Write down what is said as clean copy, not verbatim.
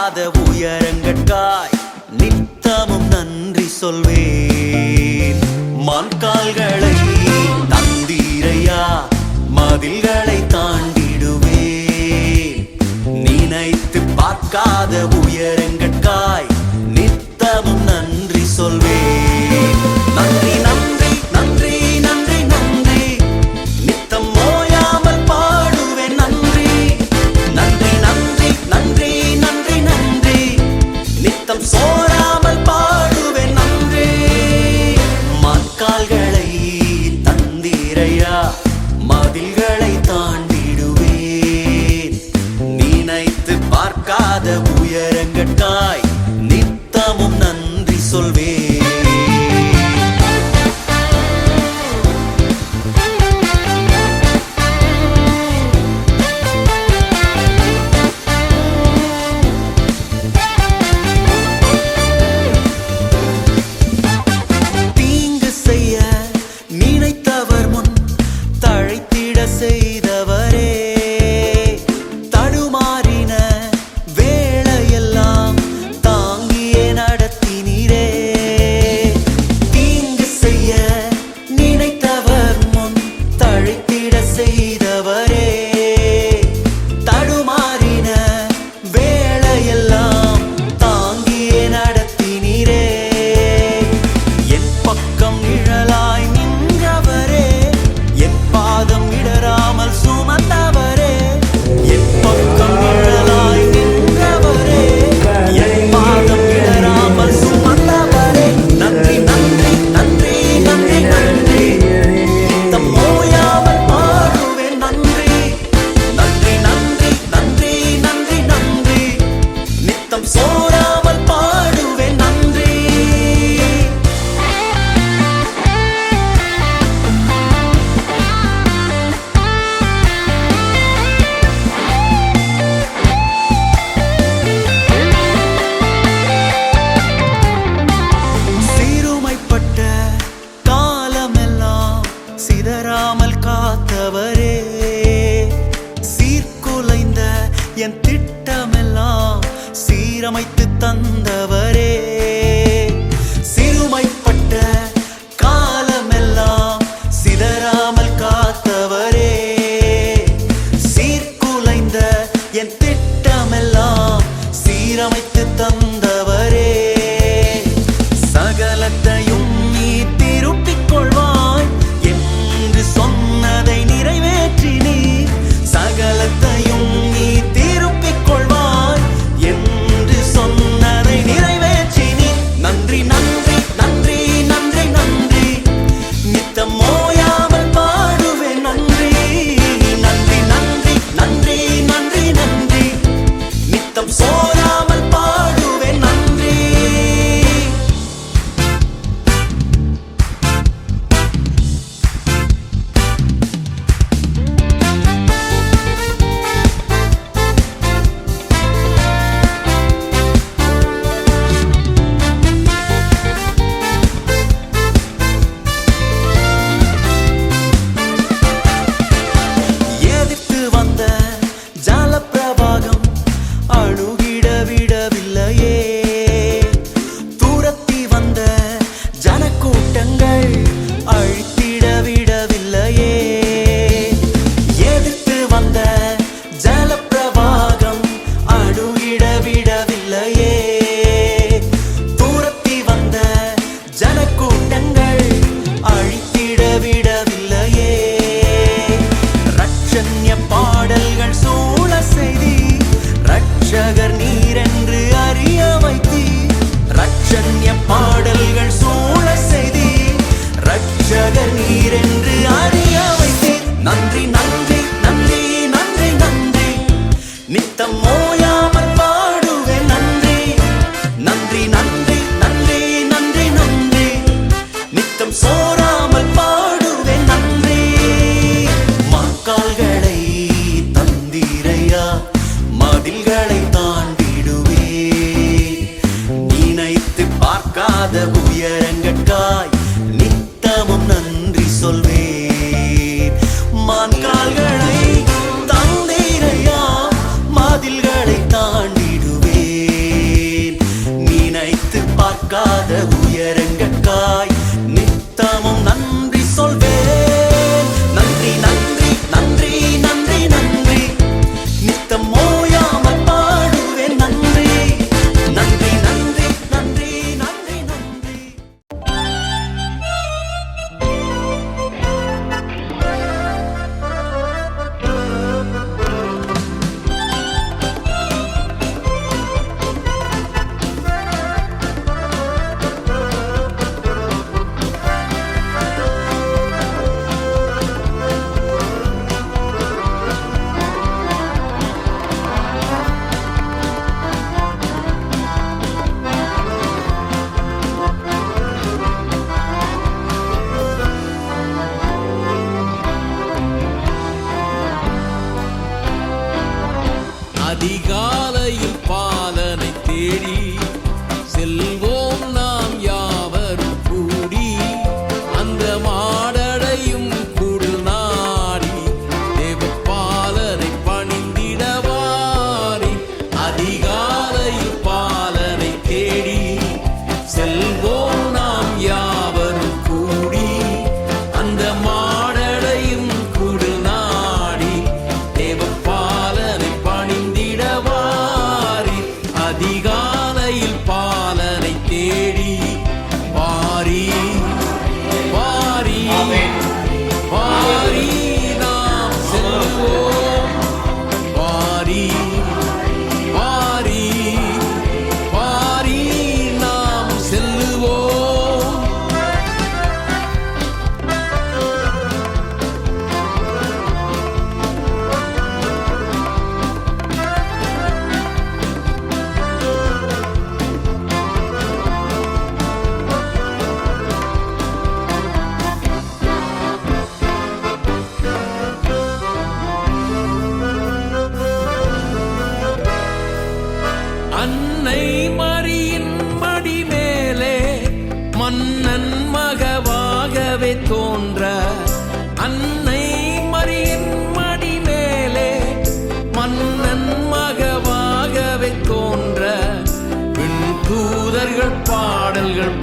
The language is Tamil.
பார்க்காத உயரங்கட்காய் நித்தமும் நன்றி சொல்வேன். மான்கால்களை தந்தீரையா மதில்களை தாண்டிடுவேன். நினைத்து பார்க்காத உயரங்கட்காய் நித்தமும் நன்றி சொல்வேன். நன்றி நன்றி நன்றி நன்றி நன்றி நித்தம் ஓயாமல் பாடுவேன். நன்றி நன்றி நன்றி நன்றி நன்றி நன்றி நித்தம் சோராமல் பாடுவேன். நன்றி மான்கால்களை தந்தீரையா மதில்களை தாண்டிடுவேன். நினைத்து பார்க்காத உயரங்கட்காய் நித்தமும் நன்றி சொல்வேன். தீங்கு செய்ய நினைத்தவர் முன் தழைத்திட செய்தவரே, தடுமாறின வேளையெல்லாம் தாங்கியே நடத்தினீரே. தீங்கு செய்ய நினைத்தவர் முன் தழைத்திட செய்தவரே, தடுமாறின வேளையெல்லாம் தாங்கியே நடத்தினீரே. என் பக்கம் நிழலாய் நின்றவரே, என் பாதம் இடராமல் சுமந்தவரே. என் பக்கம் நிழலாய் நின்றவரே, என் பாதம் இடராமல் சுமந்தவரே. நன்றி நன்றி நன்றி நன்றி நன்றி நித்தம் ஓயாமல் பாடுவேன். நன்றி நன்றி நன்றி நன்றி நன்றி நன்றி நித்தம் சோராமல் பாடுவேன். நன்றி சிறுமைப்பட்ட காலமெல்லாம் சிதறாமல் காத்தவரே, சீர்குலைந்த என் திட்டமெல்லாம் சீரமைத்து தந்தவரே. சிறுமைப்பட்ட காலமெல்லாம் சிதறாமல் காத்தவரே, சீர்குலைந்த என் திட்டமெல்லாம் சீரமைத்து தந்தவரே. சகலத்தையும் நீ திருப்பிக் கொள்வாய் என்று சொன்னதை நிறைவேற்றினீர். சகலத்தையும் நீ திருப்பிக் கொள்வாய் என்று சொன்னதை நிறைவேற்றினீர். நன்றி நன்றி நன்றி நன்றி நன்றி நித்தம் ஓயாமல் பாடுவேன். நன்றி நன்றி நன்றி நன்றி நன்றி நன்றி நித்தம் சோராமல் பாடுவேன். நன்றி எதிர்த்து வந்த ஜலப்பிரவாகம் அணுகிட விடவில்லையே. துரத்தி வந்த ஜனக்கூட்டங்கள் அழித்திட விடவில்லையே. எதிர்த்து வந்த ஜலப்பிரவாகம் அணுகிட விடவில்லையே. துரத்தி வந்த ஜனக்கூட்டங்கள் அழித்திட விடவில்லையே. ரட்சண்ய பாடல்கள் சூழ செய்தி ரட்சகர் நீரென்று அறிய வைத்தி. ரட்சண்ய பாடல்கள் சூழ செய்தி ரட்சகர் நீரென்று அறிய வைத்தி. நன்றி நன்றி நன்றி நன்றி நன்றி நித்தம் ஓயாமல் பாடுவேன். நன்றி நன்றி நன்றி நன்றி நன்றி நன்றி நித்தம் சோராமல் பாடுவேன். நன்றி மான்கால்களை தந்தீரையா மதில்களை தாண்டிடுவேன். நினைத்து பார்க்காத உயரங்கட்காய் நித்தமும் நன்றி சொல்வேன். மான்கால்களை தந்தீரையா மதில்களை தாண்டிடுவேன். உயரங்கட்காய் நித்தமும் நன்றி சொல்வேன். நன்றி நன்றி நன்றி நன்றி நன்றி நித்தம் ஓயாமல் பாடுவேன். நன்றி நன்றி நன்றி நன்றி நன்றி நன்றி. அதிகாலையில் பாலனை தேடி செல்வோம் நாம் யாவரும் கூடி, அந்த மாடடையும் கூடல் நாடி தேவபாலனை பணிந்திடவாரி. அதிகாலையில் பாலனை தேடி செல்வோம் நாம் யாவரும் கூடி, அந்த மாடடையும் கூடல் நாடி தேவபாலனை பணிந்திடவாரி. அதிகாலையில் பாலனை தேடி வாரி வாரி வாரி நாம் செல்வோம். வாரி வாரி வாரி நாம் செல்லுவோம். அன்னை மரியின் மடி மேலே மன்னன் மகவாகவே தோன்ற, அன்னை மரியின் மடி மேலே மன்னன் மகவாகவே தோன்ற, விண் தூதர்கள் பாடல்கள்